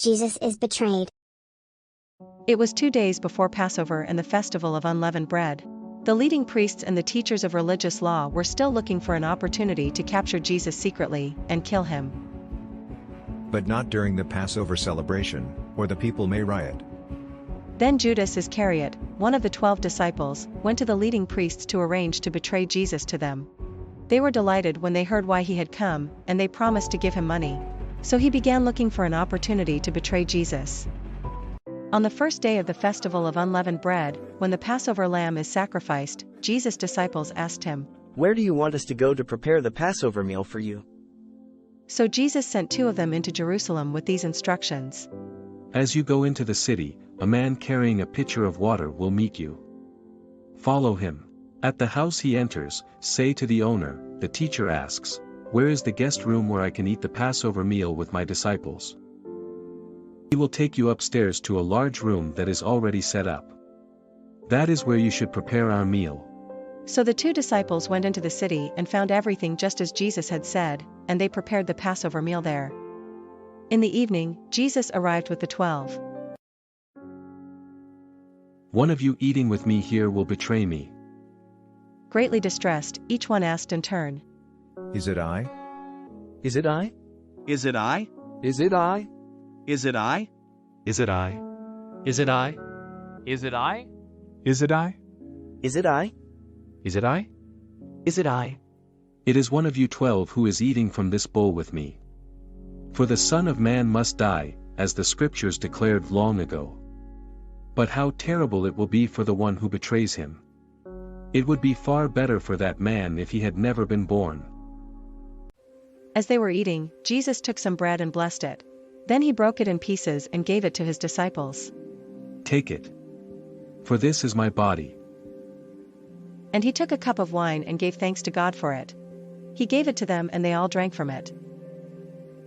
Jesus is betrayed. It was 2 days before Passover and the festival of unleavened bread. The leading priests and the teachers of religious law were still looking for an opportunity to capture Jesus secretly and kill him. But not during the Passover celebration, or the people may riot. Then Judas Iscariot, one of the 12 disciples, went to the leading priests to arrange to betray Jesus to them. They were delighted when they heard why he had come, and they promised to give him money. So he began looking for an opportunity to betray Jesus. On the first day of the festival of unleavened bread, when the Passover lamb is sacrificed, Jesus' disciples asked him, "Where do you want us to go to prepare the Passover meal for you?" So Jesus sent 2 of them into Jerusalem with these instructions. As you go into the city, a man carrying a pitcher of water will meet you. Follow him. At the house he enters, say to the owner, "The teacher asks, where is the guest room where I can eat the Passover meal with my disciples?" He will take you upstairs to a large room that is already set up. That is where you should prepare our meal. So the 2 disciples went into the city and found everything just as Jesus had said, and they prepared the Passover meal there. In the evening, Jesus arrived with the 12. One of you eating with me here will betray me. Greatly distressed, each one asked in turn, Is it I? Is it I? Is it I? Is it I? Is it I? Is it I? Is it I? Is it I? Is it I? Is it I? Is it I? Is it I? It is one of you 12 who is eating from this bowl with me. For the Son of Man must die, as the Scriptures declared long ago. But how terrible it will be for the one who betrays him. It would be far better for that man if he had never been born. As they were eating, Jesus took some bread and blessed it. Then he broke it in pieces and gave it to his disciples. Take it. For this is my body. And he took a cup of wine and gave thanks to God for it. He gave it to them and they all drank from it.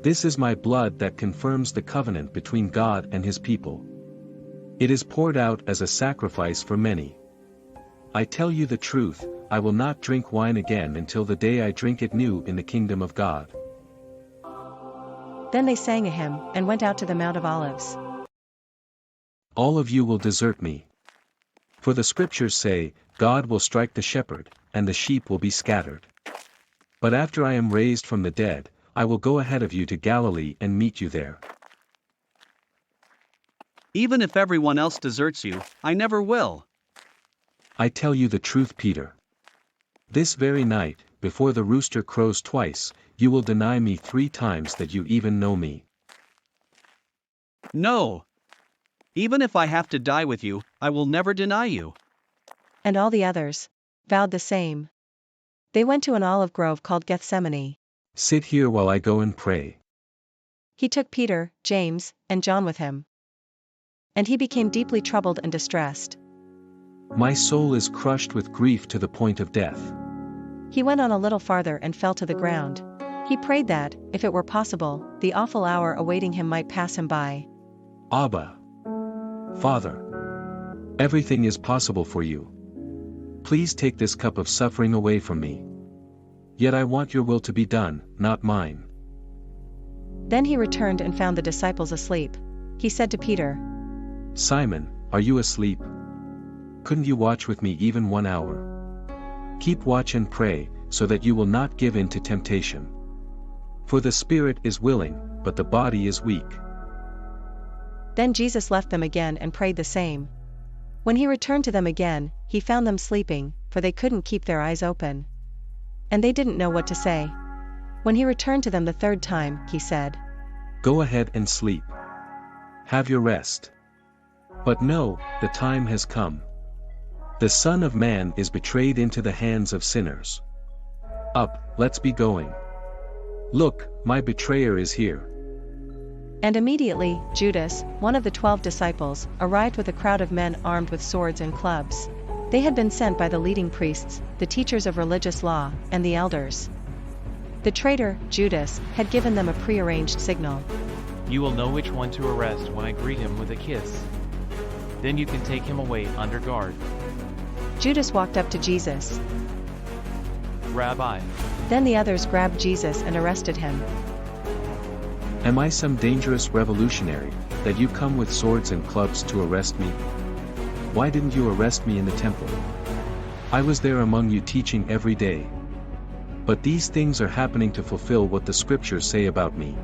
This is my blood that confirms the covenant between God and his people. It is poured out as a sacrifice for many. I tell you the truth, I will not drink wine again until the day I drink it new in the kingdom of God. Then they sang a hymn and went out to the Mount of Olives. All of you will desert me. For the Scriptures say, God will strike the shepherd, and the sheep will be scattered. But after I am raised from the dead, I will go ahead of you to Galilee and meet you there. Even if everyone else deserts you, I never will. I tell you the truth, Peter. This very night, before the rooster crows twice, you will deny me 3 times that you even know me. No. Even if I have to die with you, I will never deny you. And all the others vowed the same. They went to an olive grove called Gethsemane. Sit here while I go and pray. He took Peter, James, and John with him. And he became deeply troubled and distressed. My soul is crushed with grief to the point of death. He went on a little farther and fell to the ground. He prayed that, if it were possible, the awful hour awaiting him might pass him by. Abba. Father. Everything is possible for you. Please take this cup of suffering away from me. Yet I want your will to be done, not mine. Then he returned and found the disciples asleep. He said to Peter, Simon, are you asleep? Couldn't you watch with me even 1 hour? Keep watch and pray, so that you will not give in to temptation. For the spirit is willing, but the body is weak. Then Jesus left them again and prayed the same. When he returned to them again, he found them sleeping, for they couldn't keep their eyes open. And they didn't know what to say. When he returned to them the 3rd time, he said, Go ahead and sleep. Have your rest. But no, the time has come. The Son of Man is betrayed into the hands of sinners. Up, let's be going. Look, my betrayer is here. And immediately, Judas, one of the 12 disciples, arrived with a crowd of men armed with swords and clubs. They had been sent by the leading priests, the teachers of religious law, and the elders. The traitor, Judas, had given them a prearranged signal. You will know which one to arrest when I greet him with a kiss. Then you can take him away under guard. Judas walked up to Jesus. Rabbi. Then the others grabbed Jesus and arrested him. Am I some dangerous revolutionary, that you come with swords and clubs to arrest me? Why didn't you arrest me in the temple? I was there among you teaching every day. But these things are happening to fulfill what the scriptures say about me.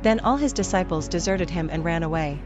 Then all his disciples deserted him and ran away.